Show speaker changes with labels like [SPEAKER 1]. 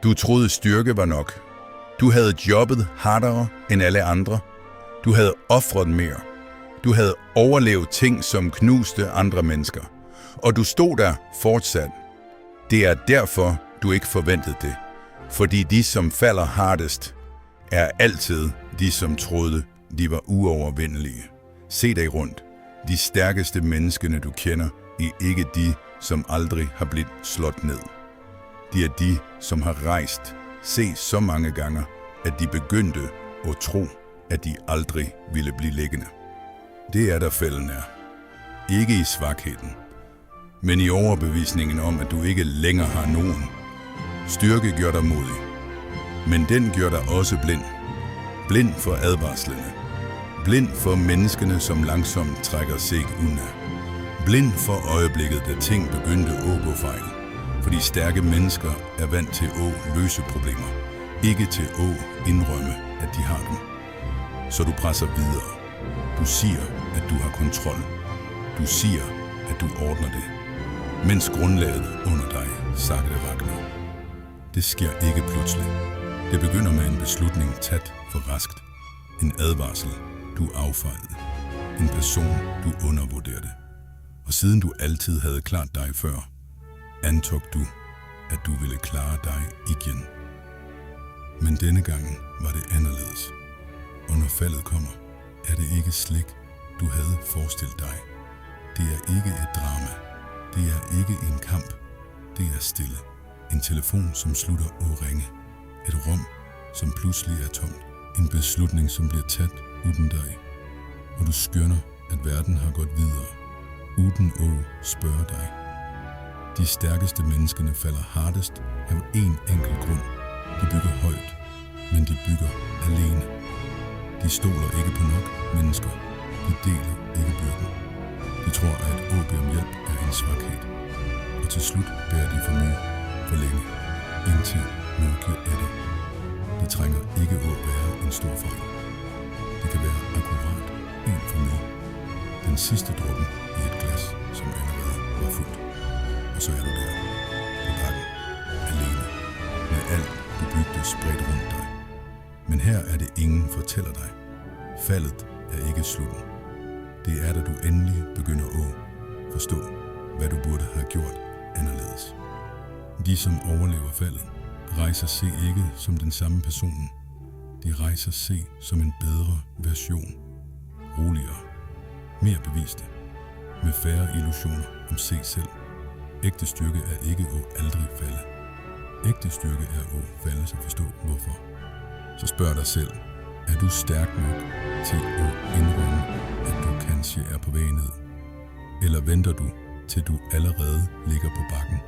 [SPEAKER 1] Du troede styrke var nok. Du havde jobbet hardere end alle andre. Du havde ofret mere. Du havde overlevet ting, som knuste andre mennesker. Og du stod der fortsat. Det er derfor, du ikke forventede det. Fordi de, som falder hardest, er altid de, som troede, de var uovervindelige. Se dig rundt. De stærkeste menneskene, du kender, er ikke de, som aldrig har blivet slået ned. De er de, som har rejst, se så mange gange, at de begyndte at tro, at de aldrig ville blive liggende. Det er der fælden er. Ikke i svagheden, men i overbevisningen om, at du ikke længere har nogen. Styrke gør dig modig, men den gør dig også blind. Blind for advarslerne. Blind for menneskene, som langsomt trækker sig unna. Blind for øjeblikket, da ting begyndte at gå fejl. Fordi stærke mennesker er vant til at løse problemer, ikke til at indrømme, at de har dem. Så du presser videre. Du siger, at du har kontrol. Du siger, at du ordner det. Mens grundlaget under dig sakte rakner. Det sker ikke pludselig. Det begynder med en beslutning tæt for raskt. En advarsel, du affejlede. En person, du undervurderede. Og siden du altid havde klart dig før, antog du, at du ville klare dig igen. Men denne gang var det anderledes. Og når faldet kommer, er det ikke slik, du havde forestillet dig. Det er ikke et drama. Det er ikke en kamp. Det er stille. En telefon, som slutter at ringe. Et rum, som pludselig er tomt. En beslutning, som bliver taget uden dig. Og du skønner, at verden har gået videre, uden at spørge dig. De stærkeste menneskene falder hardest af én enkelt grund. De bygger højt, men de bygger alene. De stoler ikke på nok mennesker. De deler ikke byrden. De tror, at at bede om hjælp er en svaghed. Og til slut bærer de for mye, for længe, indtil mørket er det. De trænger ikke at være en stor fejl. Det kan være akkurat en for mye. Den sidste dråben i et glas, som allerede var fuldt. Og så er du der, på bakken, alene, med alt du bygde spredt rundt dig. Men her er det ingen fortæller dig. Faldet er ikke slutten. Det er, da du endelig begynder at forstå, hvad du burde have gjort anderledes. De, som overlever faldet, rejser sig ikke som den samme person. De rejser sig som en bedre version. Roligere. Mere bevidste. Med færre illusioner om sig selv. Ægte styrke er ikke at aldrig falde. Ægte styrke er at falde, så forstå hvorfor. Så spørg dig selv, er du stærk nok til at indrømme, at du kanskje er på vej ned? Eller venter du, til du allerede ligger på bakken?